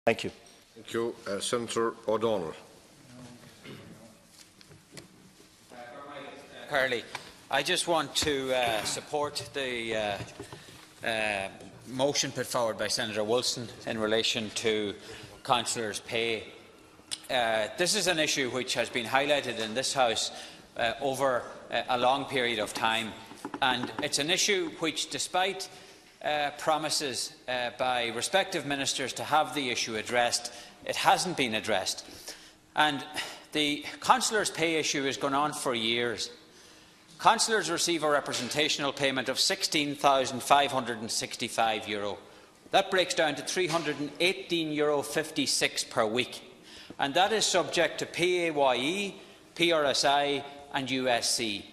Thank you. Thank you. Senator O'Donnell. Carly, I just want to support the motion put forward by Senator Wilson in relation to councillors' pay. This is an issue which has been highlighted in this House over a long period of time, and it's an issue which, despite promises by respective ministers to have the issue addressed, it hasn't been addressed. And the councillors' pay issue has gone on for years. Councillors receive a representational payment of €16,565. That breaks down to €318.56 per week, and that is subject to PAYE, PRSI and USC.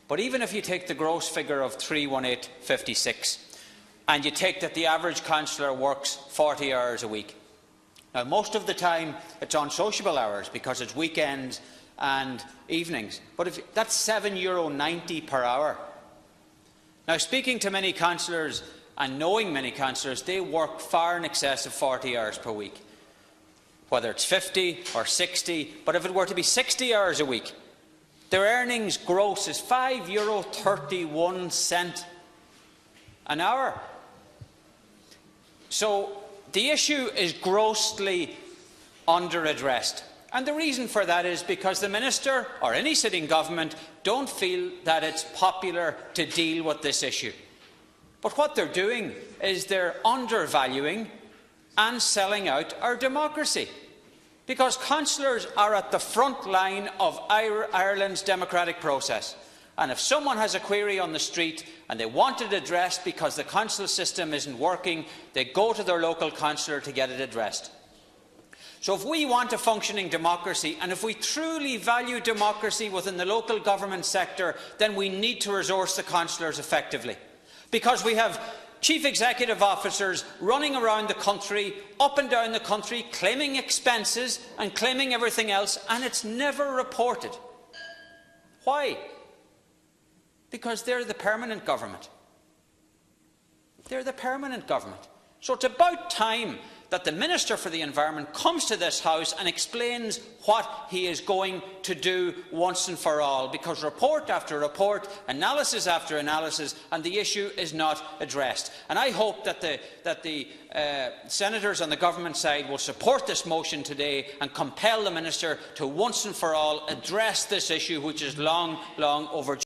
But even if you take the gross figure of €318.56 and you take that the average councillor works 40 hours a week, now most of the time it's on sociable hours because it's weekends and evenings, but that's €7.90 per hour. Now, speaking to many councillors and knowing many councillors, they work far in excess of 40 hours per week, whether it's 50 or 60, but if it were to be 60 hours a week, their earnings gross is €5.31 an hour. So the issue is grossly under-addressed. And the reason for that is because the minister or any sitting government don't feel that it's popular to deal with this issue. But what they're doing is they're undervaluing and selling out our democracy, because councillors are at the front line of Ireland's democratic process. And if someone has a query on the street and they want it addressed because the council system isn't working, they go to their local councillor to get it addressed. So if we want a functioning democracy, and if we truly value democracy within the local government sector, then we need to resource the councillors effectively. Because we have chief executive officers running around the country, up and down the country, claiming expenses and claiming everything else, and it's never reported. Why? Because they're the permanent government. They're the permanent government. So it's about time that the Minister for the Environment comes to this House and explains what he is going to do once and for all, because report after report, analysis after analysis, and the issue is not addressed. And I hope that the senators on the government side will support this motion today and compel the Minister to once and for all address this issue, which is long overdue.